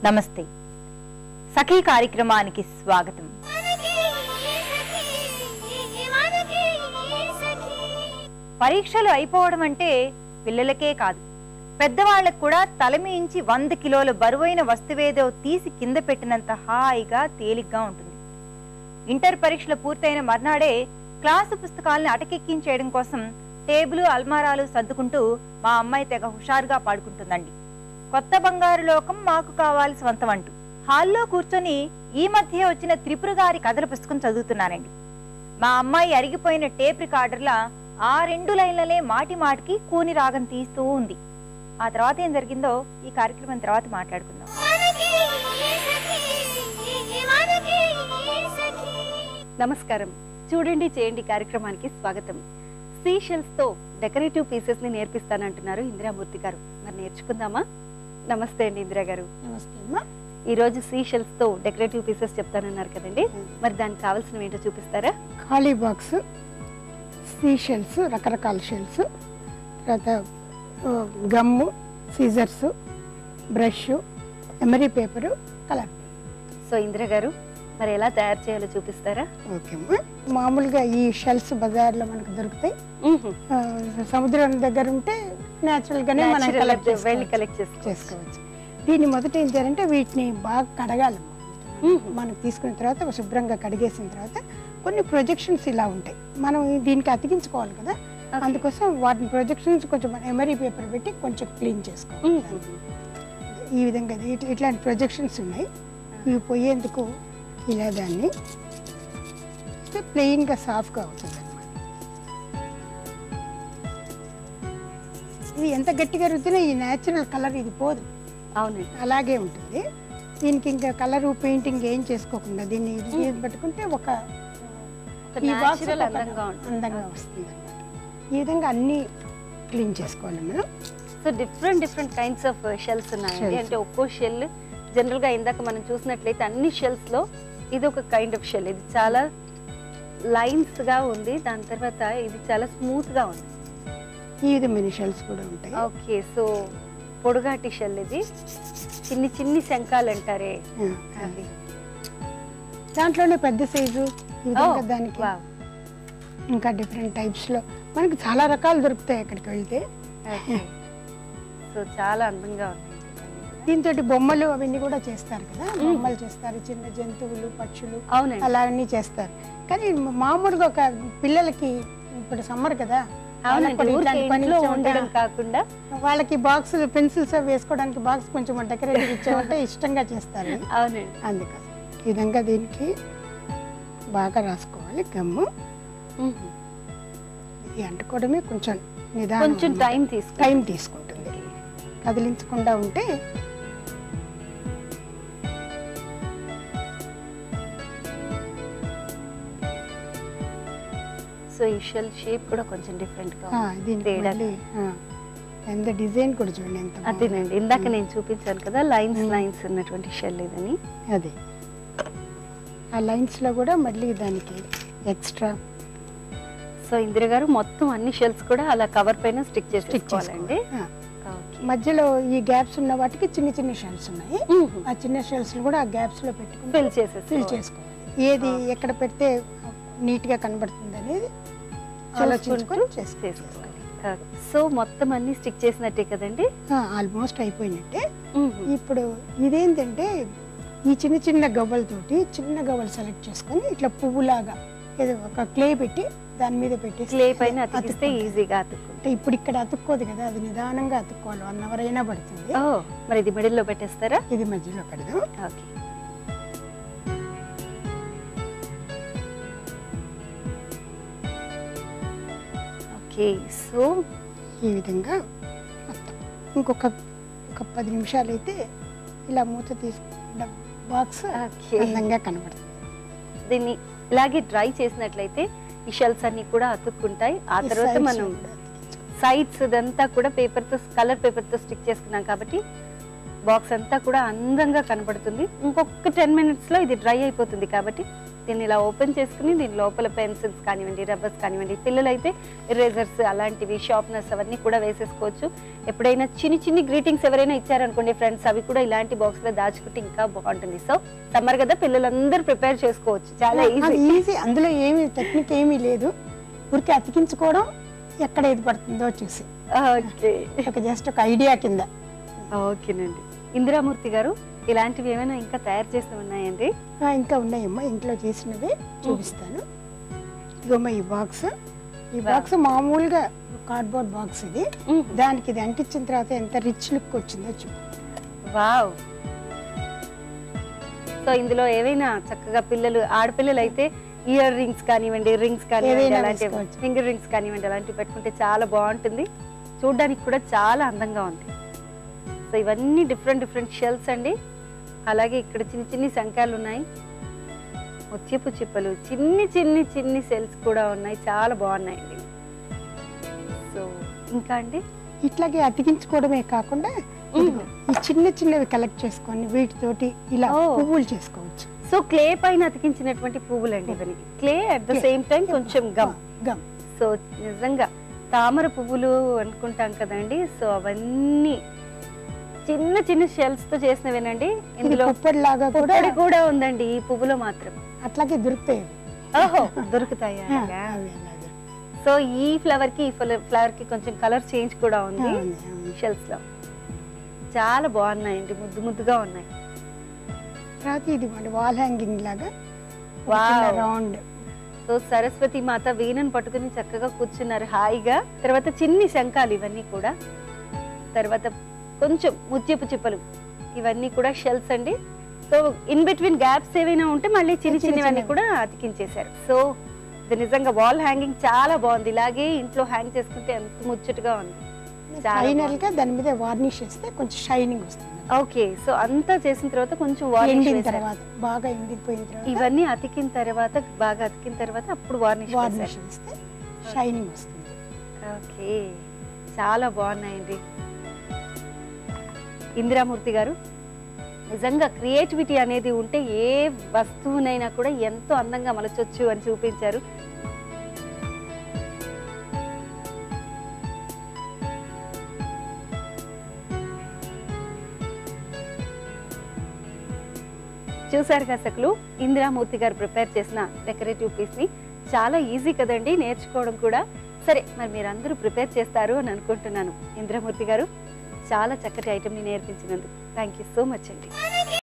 నమస్తే సఖీ కార్యక్రమానికి స్వాగతం. పరీక్షలు అయిపోవడం అంటే పిల్లలకే కాదు పెద్దవాళ్ళకు కూడా తలమించి 100 కిలోల బరువైన వస్తువేదో తీసి కింద పెట్టినంత హాయిగా తేలిగ్గా ఉంటుంది. ఇంటర్ పరీక్షలు పూర్తయిన మర్నాడే క్లాసు పుస్తకాలను అటకెక్కించేయడం కోసం టేబుల్ అల్మారాలు సర్దుకుంటూ మా అమ్మాయి తెగ హుషారుగా పాడుకుంటుందండి. కొత్త బంగారు లోకం మాకు కావాలి స్వంతం అంటూ హాల్లో కూర్చొని ఈ మధ్య వచ్చిన త్రిపుర గారి కథల పుస్తకం చదువుతున్నానండి. మా అమ్మాయి అరిగిపోయిన టేప్ రికార్డర్లా ఆ 2 లైన్లనే మాటి మాటికి కూని రాగం తీస్తూ ఉంది. ఆ తర్వాత ఏం జరిగిందో ఈ కార్యక్రమం తర్వాత మాట్లాడుకుందాం. నమస్కారం. చూడండి చేయండి కార్యక్రమానికి స్వాగతం. సీషెల్స్ తో డెకరేటివ్ పీసెస్ ని నేర్పిస్తానంటున్నారు ఇందిరామూర్తి గారు. మరి నేర్చుకుందామా? నమస్తే అండి ఇందిరా గారు. నమస్తే అమ్మా. ఈ రోజు సీషెల్స్ తో డెకరేటివ్ పీసెస్ చెప్తానన్నారు కదండి, మరి దానికి కావాల్సినవి ఏంటో చూపిస్తారా? ఖాళీ బాక్స్, సీషెల్స్, రకరకాల షెల్స్, తర్వాత gum, scissors, brush, emery paper, colour. So Indira గారు మరి ఎలా తయారు చేయాలో చూపిస్తారా? ఓకే అమ్మా. మామూలుగా ఈ షెల్స్ బజార్లో మనకు దొరుకుతాయి. సముద్రం దగ్గర ఉంటే న్యాచురల్ గానే మనం కలెక్ట్ చేసుకోవచ్చు. దీన్ని మొదట ఏం చేయాలంటే వీటిని బాగా కడగాలి. మనం తీసుకున్న తర్వాత శుభ్రంగా కడిగేసిన తర్వాత కొన్ని ప్రొజెక్షన్స్ ఇలా ఉంటాయి, మనం దీనికి అతికించుకోవాలి కదా, అందుకోసం వాటిని ప్రొజెక్షన్స్ కొంచెం ఎమరీ పేపర్ పెట్టి కొంచెం క్లీన్ చేసుకోవాలి. ఈ విధంగా ఇట్లాంటి ప్రొజెక్షన్స్ ఉన్నాయి. ఇవి పోయేందుకు ఇలా దాన్ని ప్లెయిన్గా సాఫ్ట్గా అవుతుంది అన్నమాట. ఇది ఎంత గట్టిగా రుద్దినా ఈ న్యాచురల్ కలర్ ఇది పోదు. అవునండి, అలాగే ఉంటుంది. దీనికి ఇంకా కలరు పెయింటింగ్ ఏం చేసుకోకుండా దీన్ని పట్టుకుంటే ఒక అందంగా వస్తుంది అన్నమాట. ఈ విధంగా అన్ని క్లీన్ చేసుకోవాలి మనం. So different kinds of shells ఉన్నాయి. అంటే ఒక్కో షెల్ జనరల్ గా ఇందాక మనం చూసినట్లయితే అన్ని షెల్స్ లో ఇది ఒక కైండ్ ఆఫ్ షెల్. ఇది చాలా లైన్స్ గా ఉంది, దాని తర్వాత ఇది చాలా స్మూత్ గా ఉంది. ఈ విధమైన షెల్స్ కూడా ఉంటాయి. ఓకే, సో పొడుగాటి షెల్, ఇది చిన్ని శంఖాలు అంటారే అవి. దాంట్లోనే పెద్ద సైజు దానికి ఇంకా డిఫరెంట్ టైప్స్ లో మనకి చాలా రకాలు దొరుకుతాయి అక్కడికి వెళ్తే. సో చాలా అందంగా ఉంది. దీంతో బొమ్మలు అవన్నీ కూడా చేస్తారు కదా, బొమ్మలు చేస్తారు, చిన్న జంతువులు, పక్షులు అలా అన్ని చేస్తారు. కానీ మామూలుగా ఒక పిల్లలకి ఇప్పుడు సమ్మర్ కదా, కాకుండా వాళ్ళకి బాక్స్ పెన్సిల్స్ వేసుకోవడానికి బాక్స్ కొంచెం డెకరేటివ్ ఇచ్చామంటే ఇష్టంగా చేస్తారు. అందుకని ఈ విధంగా దీనికి బాగా రాసుకోవాలి గమ్ము. ఇది అంటుకోవడమే కొంచెం నిదానం, టైం తీసుకుంటుంది. కదిలించకుండా ఉంటే సో ఈ షెల్ షేప్ కూడా కొంచెం డిఫరెంట్ గా ఎంత డిజైన్ కూడా చూడండి ఎంత. అదేనండి, ఇందాక నేను చూపించాను కదా లైన్స్ ఉన్నటువంటి షెల్ ఇదని. అదే ఆ లైన్స్ లో కూడా మళ్ళీ దానికి ఎక్స్ట్రా. సో ఇందిరా గారు మొత్తం అన్ని షెల్స్ కూడా అలా కవర్ పైన స్టిక్ చేసుకోవాలండి. మధ్యలో ఈ గ్యాప్స్ ఉన్న వాటికి చిన్న షెల్స్ ఉన్నాయి. ఆ చిన్న షెల్స్ కూడా ఆ గ్యాప్స్ లో పెట్టుకుని ఫిల్ చేసుకోవాలి. ఏది ఎక్కడ పెడితే నీట్ గా కనబడుతుంది అనేది ఆలోచించుకొని చేసుకోవాలి. సో మొత్తం అన్ని స్టిక్ చేసినట్టే కదండి? ఆల్మోస్ట్ అయిపోయినట్టే. ఇప్పుడు ఇదేంటంటే ఈ చిన్న గవ్వలతోటి చిన్న గవ్వలు సెలెక్ట్ చేసుకొని ఇట్లా పువ్వులాగా ఏదో ఒక క్లే పెట్టి దాని మీద పెట్టి క్లే పైన అతికిస్తే ఈజీగా అతుక్కుంటే. ఇప్పుడు ఇక్కడ అతుక్కోదు కదా, అది నిదానంగా అతుక్కోవాలి. 1 అవర్ అయినా పడుతుంది. మరి ఇది మిడిల్ లో పెట్టేస్తారా? ఇది మధ్యలో పెడదాం. ఓకే. ఓకే, సో ఈ విధంగా మొత్తం ఇంకొక 10 నిమిషాలు అయితే ఇలా మూత తీసుకుంటాం, బాక్స్ అందంగా కనబడుతుంది. దీన్ని ఇలాగే డ్రై చేసినట్లయితే ఈ షెల్స్ అన్ని కూడా అతుక్కుంటాయి. ఆ తర్వాత మనం సైడ్స్ ఇదంతా కూడా కలర్ పేపర్ తో స్టిక్ చేసుకున్నాం కాబట్టి బాక్స్ అంతా కూడా అందంగా కనబడుతుంది. ఇంకొక 10 minutes లో ఇది డ్రై అయిపోతుంది కాబట్టి దీన్ని ఇలా ఓపెన్ చేసుకుని దీని లోపల పెన్సిల్స్ కానివ్వండి, రబ్బర్స్ కానివ్వండి, పిల్లలైతే ఎరేజర్స్ అలాంటివి, షార్ప్నర్స్ అవన్నీ కూడా వేసేసుకోవచ్చు. ఎప్పుడైనా చిన్ని గ్రీటింగ్స్ ఎవరైనా ఇచ్చారనుకోండి ఫ్రెండ్స్, అవి కూడా ఇలాంటి బాక్స్ లో దాచుకుంటే ఇంకా బాగుంటుంది. సో సమ్మర్ కదా, పిల్లలందరూ ప్రిపేర్ చేసుకోవచ్చు, చాలా ఈజీ. అందులో ఏమి టెక్నిక్ ఏమీ లేదు, ఊరికి అతికించుకోవడం, ఎక్కడ ఏది పడుతుందో చూసి. ఓకే, జస్ట్ ఒక ఐడియా కింద. ఓకేనండి. ఇందిరామూర్తి గారు, ఇలాంటివి ఏమైనా ఇంకా తయారు చేసినవి ఉన్నాయండి? ఇంకా ఉన్నాయమ్మా, ఇంట్లో చేసినవి చూపిస్తాను. ఇదిగోమ్మా ఈ బాక్స్ మామూలుగా కార్డ్బోర్డ్ బాక్స్ ఇది. దానికి ఇది అంటించిన తర్వాత ఎంత రిచ్ లుక్ వచ్చిందో చూడు. వావ్. సో ఇందులో ఏవైనా చక్కగా పిల్లలు, ఆడపిల్లలు అయితే ఇయర్ రింగ్స్ కానివ్వండి, రింగ్స్ కానివ్వండి, అలాంటివి ఫింగర్ రింగ్స్ కానివ్వండి, అలాంటివి పెట్టుకుంటే చాలా బాగుంటుంది. చూడడానికి కూడా చాలా అందంగా ఉంది. సో ఇవన్నీ డిఫరెంట్ షెల్స్ అండి. అలాగే ఇక్కడ చిన్ని శంఖాలు ఉన్నాయి, ముత్యపు చిప్పలు, చిన్ని సెల్స్ కూడా ఉన్నాయి, చాలా బాగున్నాయండి. సో ఇంకా అండి ఇట్లాగే అతికించుకోవడమే కాకుండా ఈ చిన్నవి కలెక్ట్ చేసుకొని వీటితోటి ఇలా పువ్వులు చేసుకోవచ్చు. సో క్లే పైన అతికించినటువంటి పువ్వులు అండి ఇవన్నీ. Clay at the same time కొంచెం గమ్. సో నిజంగా తామర పువ్వులు అనుకుంటాం కదండి. సో అవన్నీ చిన్న షెల్స్ తో చేసినవేనండి. ఇందులో పుప్పడిలాగా కూడా ఉందండి ఈ పువ్వులో మాత్రం. అట్లాగే దొరుకుతాయి. ఓహో, దొరుకుతాయా? సో ఈ ఫ్లవర్ కి కొంచెం కలర్ చేంజ్ కూడా ఉంది షెల్స్ లో. చాలా బాగున్నాయండి, ముద్దుగా ఉన్నాయి. తర్వాత ఇది వాల్ హ్యాంగింగ్ లాగా రౌండ్. సో సరస్వతి మాత వీణను పట్టుకుని చక్కగా కూర్చున్నారు హాయిగా. తర్వాత చిన్ని శంఖాలు ఇవన్నీ కూడా, తర్వాత కొంచెం ముత్యపు చిప్పలు, ఇవన్నీ కూడా షెల్స్ అండి. సో ఇన్ బిట్వీన్ గ్యాప్స్ ఏవైనా ఉంటే మళ్ళీ చిన్నవన్నీ కూడా అతికించేశారు. సో ఇది నిజంగా వాల్ హ్యాంగింగ్ చాలా బాగుంది. ఇలాగే ఇంట్లో హ్యాంగ్ చేసుకుంటే ఎంత ముచ్చటగా ఉంది. ఫైనల్ గా దాని మీద వార్నిష్ చేస్తే కొంచెం షైనింగ్ వస్తుంది. ఓకే, సో అంతా చేసిన తర్వాత కొంచెం వార్నిష్ తర్వాత బాగా ఎండిపోయిన తర్వాత ఇవన్నీ అతికిన తర్వాత అప్పుడు వార్నిష్ చేస్తే షైనింగ్ వస్తుంది. ఓకే, చాలా బాగున్నాయండి. ఇందిరామూర్తి గారు, నిజంగా క్రియేటివిటీ అనేది ఉంటే ఏ వస్తువునైనా కూడా ఎంతో అందంగా మలచొచ్చు అని చూపించారు. చూసారు కసకులు, ఇందిరామూర్తి గారు ప్రిపేర్ చేసిన డెకరేటివ్ పీస్ ని. చాలా ఈజీ కదండి నేర్చుకోవడం కూడా. సరే, మరి మీరందరూ ప్రిపేర్ చేస్తారు అని అనుకుంటున్నాను. ఇందిరామూర్తి గారు, చాలా చక్కటి ఐటమ్ ని నేర్పించినందుకు థ్యాంక్ యూ సో మచ్ అండి.